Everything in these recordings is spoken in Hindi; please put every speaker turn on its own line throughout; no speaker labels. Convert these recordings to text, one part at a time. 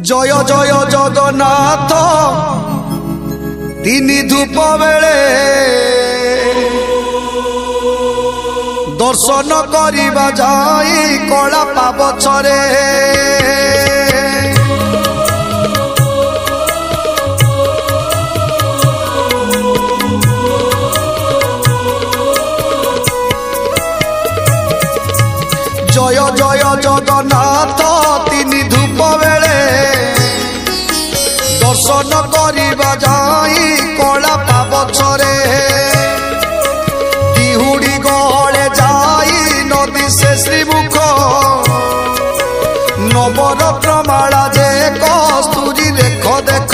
जय जय जगन्नाथ तीन धूप बेले दर्शन करिबा जाई कला पाबछरे जय जय जगन्नाथ तीन धूप बेले दर्शन करिबा जाई कला पाबछरे दिहुड़ी गहले जाई नदी से श्रीमुख नवरत्न माला जे कस्तूरी देख देख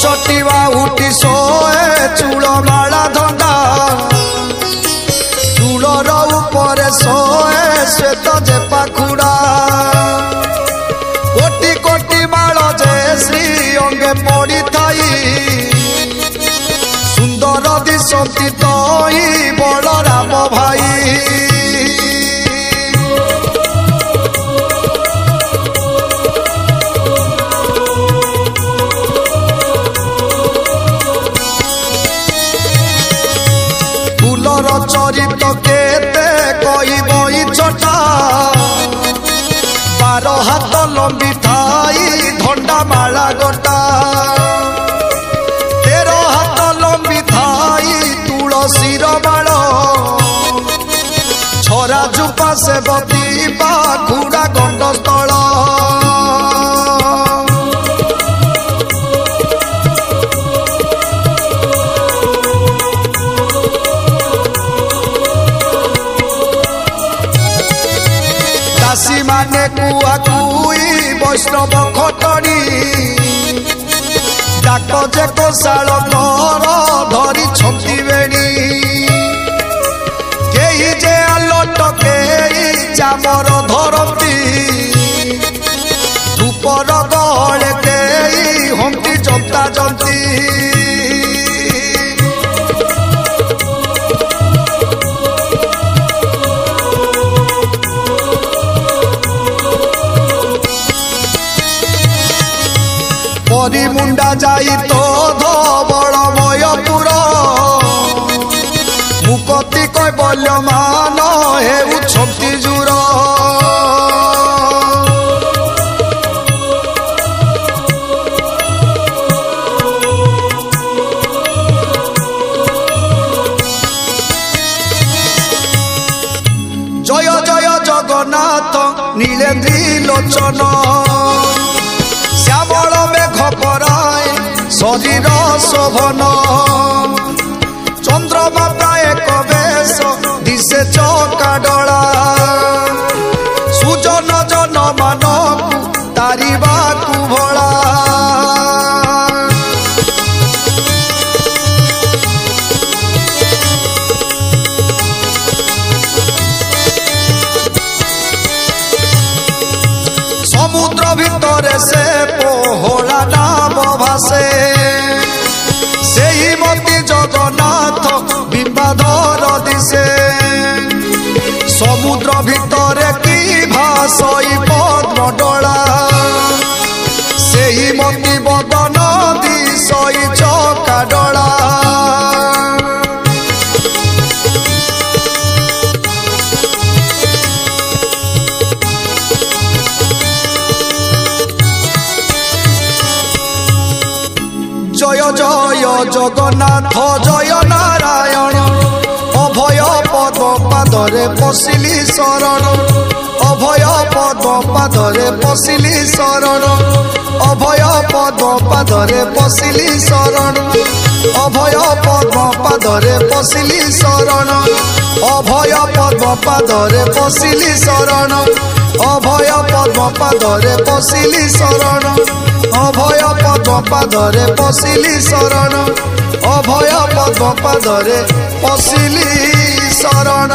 चटिवा उठी सोए चूल माला धंदा चूलर ऊपर सोए श्वेत जे पाखुड़ा कोटी कोटी माल जे श्री अंगे पड़ी थाई सुंदर दिशंती तई बलराम भाई चरित केते कई बई चटा बार हाथ लंबी थाई धंडा माला गोटा 13 हाथ लंबी थाई तुलसीर माल छरा जुपा से बती पाखुड़ा गंडस्थल दासी माने कुआ कुई वैष्णव खटड़ी डाक जे कोशाल घर धरी छंती बेणी केही जे आलोट केही चामर धरती धूपर गहले केही हंती जंता जंती परी मुंडा जाई तो धवलमयपुर मुकती कैबल्यमान हेउ छंती जुर जय जय जगन्नाथ नीलेन्द्री लोचन श्यामल मेघ पराय शरीर शोभन चंद्रमा प्राय कवेश दिशे चकाडला सुजन जन मान तारिबा कुभला समुद्र भितरे से पोहला नाम भासे से ही मती जगन्नाथ बिंबाधर दिशे समुद्र भितरे की भासई पद्मडला से ही मती बदन दिशई चकाडला जय जय जगन्नाथ जय नारायण अभय पद पादरे पशिली शरण अभय पद पादरे पशिली शरण अभय पद पादरे पशिली शरण अभय पद पादरे पशिली शरण अभय पद पादरे पशिली शरण अभय पद पादरे पशिली शरण अभय पद पादरे पशिली शरण अभय पद पादरे पशिली शरण।